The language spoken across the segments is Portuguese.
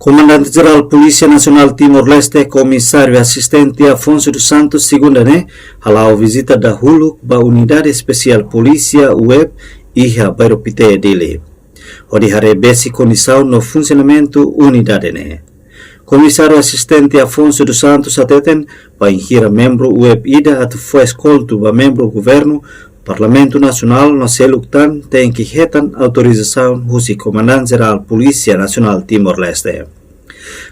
Comandante-Geral Polícia Nacional Timor-Leste, Comissário Assistente Afonso dos Santos, segunda-feira, halau visita da Huluk ba Unidade Especial Polícia Web iha bairro Piteia dele. Odi harebesi condição no funcionamento unidade ne. Comissário Assistente Afonso dos Santos ateten ba inhira membro web ida atu foi escolto ba membro governo Parlamento Nacional no Seluktan tem que retan autorização husi Comandante-Geral Polícia Nacional Timor-Leste.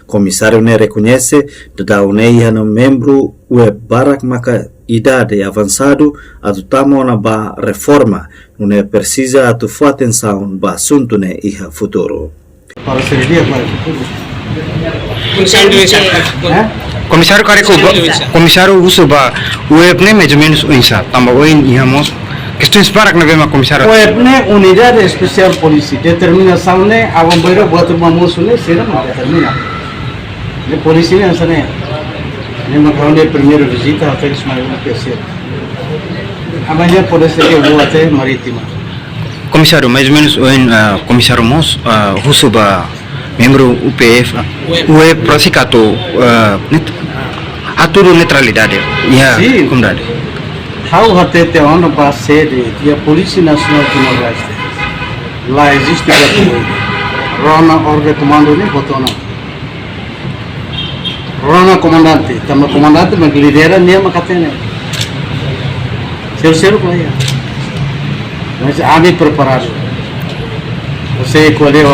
Comissário ne reconhece da uneia no membro web barak maka idade avançado atu tamo na ba reforma ne precisa atu fu atenção ba assunto ne iha futuro. Para servir para o futuro. Komisario kareko komisario uso ba web ne mais ou menos insa tamba oin ihamos questões para que navema komisario Web ne unidade especial polícia determinação ne awan beira buat rumah musuh ne será determina. Ne polisi ne asane. Ne makau ne primeira visita até que mais uma pessoa. Amanhã pode ser que eu até marítima. komisario mais ou menos oin komisario mos uso ba membro UPF web prosikato aturo neutralidade ya comunidade. How até te ona ba sede dia Polícia Nacional de Timor-Leste. Lá existe Rona orga comando ne botona. Rona comandante, tama comandante mag lidera ne makatene. Ser playa. Mas ami preparado. Você escolheu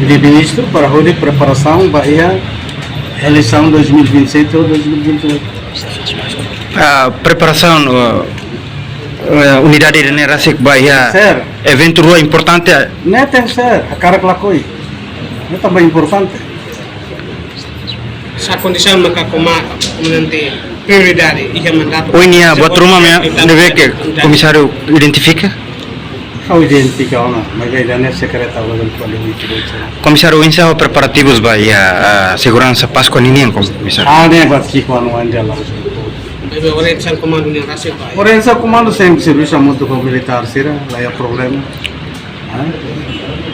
de ministro para a preparação para a eleição 2027 ou 2028. Preparação unidade de nerasik bahia evento importante não tem que ser a cara que lá coi não é também importante essa condição maka comandante prioridade e mandato o inia buat rumah ya deve que komisario identifica kau identifica ona mas ele não é secretário do qualificado komisario insa preparativos bahia segurança Páscoa ninguém komisario ne buat kiko anda lá deve orientar comando ne rasik orientar comando sempre serviço muito militar será lá é problema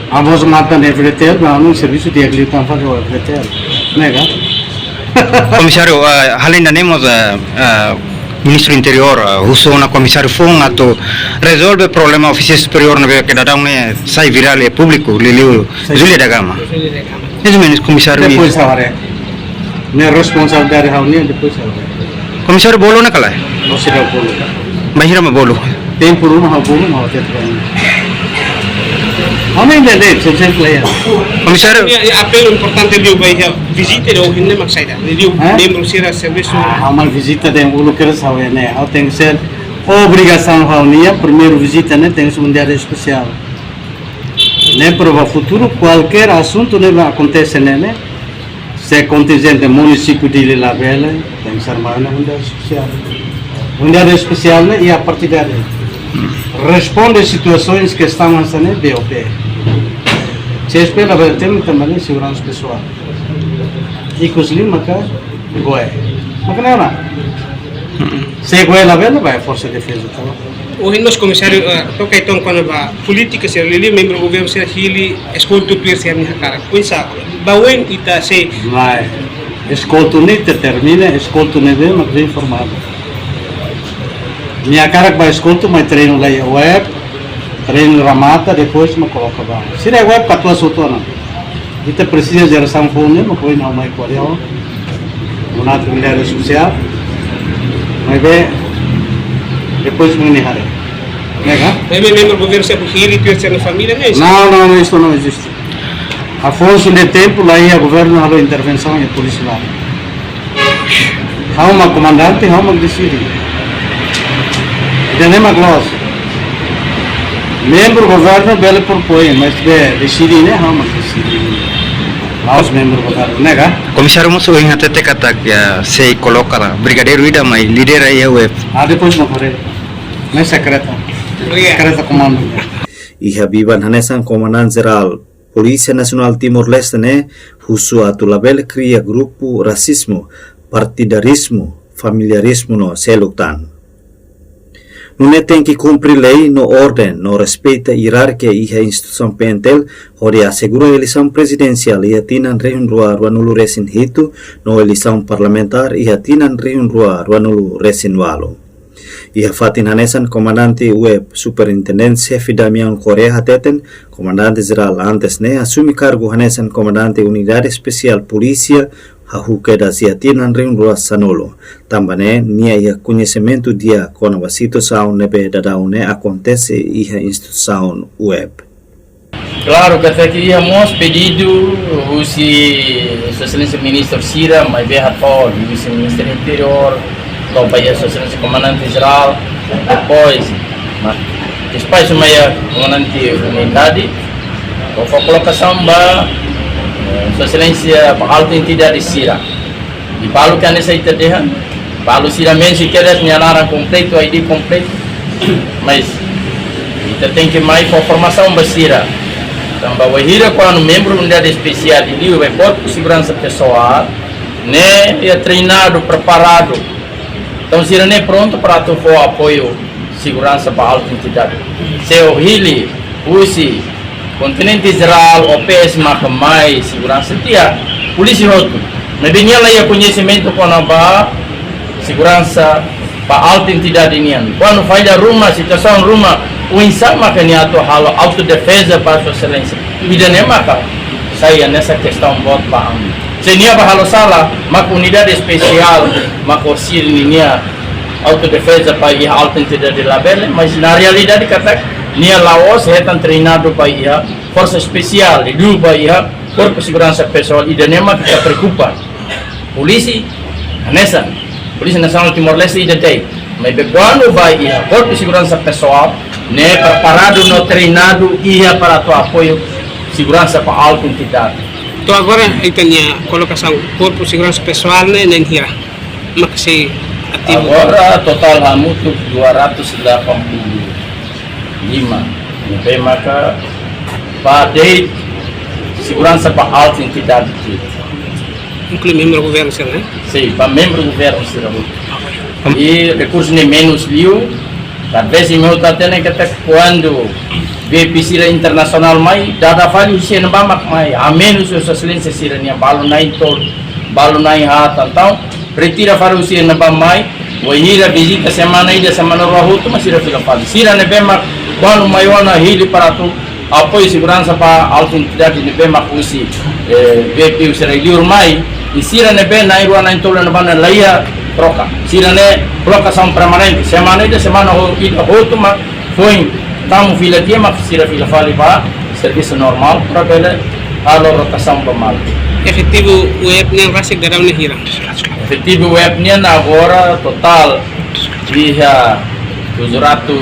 vamos matar ne militar não serviço de agricultura para o militar nega komisario hal ainda nemos ministro interior uso na komisario fung atau resolve problema oficial superior na que dadang ne sai viral e público liliu Julia da Gama isso menos komisario depois agora ne responsabilidade hauni depois agora komisario bolo na kala não será bolo bahira ma bolo tem por uma bolo mau ter Homem de lei, você playa. Komisario, apelo importante dia bahia visita de hoje nem maksaida. Dia membro será serviço. Uma visita de um lugar sabe né? Tem que ser obrigação reunia. Primeiro visita né tem que ser um dia especial. Né para o futuro qualquer assunto né vai acontecer né? Se contingente município de Ilha Bela tem que ser mais um dia especial. Um dia especial né e a partir daí responde a situações que estão assim BOP. Se espera ver tem também segurança pessoal. E com os lima cá, goé. Mas não é. Se goé lá vendo vai força de defesa tá. Hoje nós comissário toca então quando a política ser ali membro do governo ser ali escolto tuir ser minha cara. Coisa bawen ita se vai escolto nem determina escolto nem bem mas bem informado. Minha cara que vai escolto mas treino lá web treino ramata depois me coloca lá. Se é web para tua sotona. Ita precisa de geração fone mas foi não mais qual uma trilha social. Mas bem depois me nehare. Nega? Membro do governo ser ele tuir ser na família né? Não, isso não existe. Afonso de tempo lá ia governo a intervenção e polícia lá. Há uma comandante, há uma decide. Não é uma glosa. Membro do governo bele propõe, mas decide né, há uma decide. Lá os membros do governo, nega? komisario mos oin até kata ya se coloca lá brigadeiro ida mai líder aí web Depois não corre. Não é secreta. Secreta comando. E Habiban Hanesan Comandante-Geral Polícia Nacional Timor-Leste ne husu atu label cria grupo racismo, partidarismo, familiarismo no Seluktan. Não tem que cumprir lei, no ordem, não respeita a hierarquia e a instituição pentel, onde assegura a eleição presidencial e a tinan reunrua ruanulu resin hitu, no eleição parlamentar e a tinan reunrua ruanulu resin walu. E a fatin hanesan comandante web superintendente chefe Damian Correa Teten, comandante geral antes ne assumi cargo hanesan comandante unidade especial polícia hahuke da siatinan reunrua sanolo. Tambane nia ia conhecimento dia quando a situação nebe dadaune acontece e a instituição web. Claro que até que íamos pedido o Excelência Ministro Cira, mas veio a o Vice-Ministro Interior, o Excelência Comandante Geral, depois o Comandante Unidade, a colocação da Excelência Alta Entidade Cira. E para que a necessidade para o Cira mesmo se quer esmianar completo, ID completo, mas tem que mais informação para Cira. Então, quando membro da unidade especial de o corpo de segurança pessoal, né, é treinado, preparado. Então, se ele é pronto para tu for apoio segurança para a alta entidade. Se o Hili, use continente geral, OPS marca mais segurança, dia polícia roto. Mas vinha lá o conhecimento quando a segurança para a alta entidade nian. Quando faz a ruma, situação ruma, o insan makanya to halo autodefesa para sua excelência. Vida nem maka saya nessa questão voto para mim. Se nia bahalo salah, mak unidade especial, mak osir nia autodefesa para a alta entidade label, mas na realidade kata nia Laos é tan treinado para a força especial, do para a corpo de segurança pessoal e nem maka kita preocupa. Polisi, nessa Polícia Nacional Timor-Leste e detém. Mas quando vai a corpo de segurança pessoal, né, preparado, no treinado e para o apoio segurança para a alta entidade. Então agora aí tem a colocação corpo de segurança pessoal, né, nem hira, mas ativo. Agora total há muito 285, bem maka para de segurança para a alta entidade. Inclui membro do governo, né? Sim, para membro do governo, e recursos nem menos liu. Talvez em meu tatene que até quando vê piscina internacional mais dada value se não vai mais a menos o excelência sirania balo nai tol balo nai hat então retira para o se não vai mais o ir visita semana ida semana rohuto mas sira fila fali sira ne bema balo maior na hili para tu apoio segurança para alta entidade ne bema kusi VP o será liur mai e sira ne bem na irua na tol na bana laia troca. Sirane colocação permanente. Semana ida semana outro mas foi tamu fila dia mas sira fila fali para serviço normal para bela a rotação normal. Efetivo web nem rasik darau ne hira. Efetivo web ni agora total dia 208.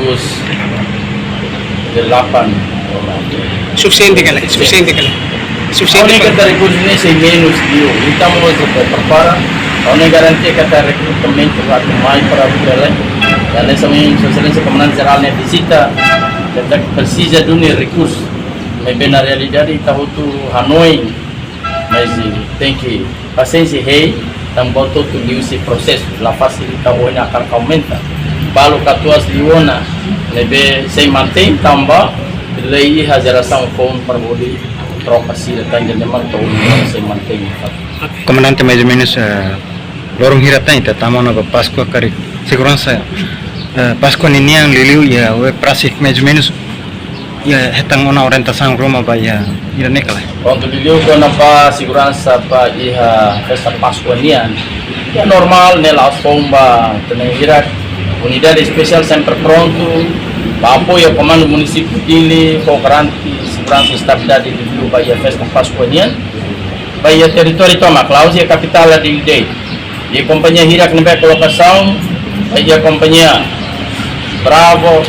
Suficiente kala. Suficiente para recursos ni sem menos dio. Então vamos preparar. Oni garantia kata recrutamento para mais para o Bela. Dan também Excelência Comandante Geral ne visita kita precisa de recurso. Mas bem na realidade está muito Hanoi, mas tem que paciência rei, também todo esse processo, lá facilita o na carga aumenta. Balu katuas liona, nebe sem mantém também, lei a geração com para body troca sila tanya memang tahu sem mantém. Comandante mais ou menos lorong hiratain tatama na Pascua kari segurança Pascua ini yang liliu ya we prasik mais ou menos ya hetang ona orientação Roma ba ya iranekala. Quando liliu ko na pa segurança pa iha festa Pascua nian ya normal nela bomba tenang hirak unidade especial sempre pronto para apoio ao comando município dele com garantia segurança e estabilidade de ba ya festa Pascua nian ba ya território toma Klaus ya capital de Ilde. E a companhia Hirak nebe colocação, aí a companhia Bravo,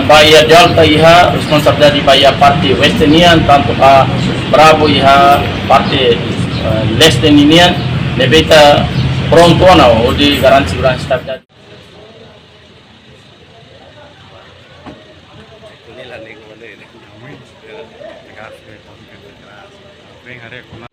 Bahia Delta iha responsabilidade Bahia parte Westenian, tanto a Bravo iha parte Lestenian, nebe ta pronto na o de garantia segurança estabilidade. Venga,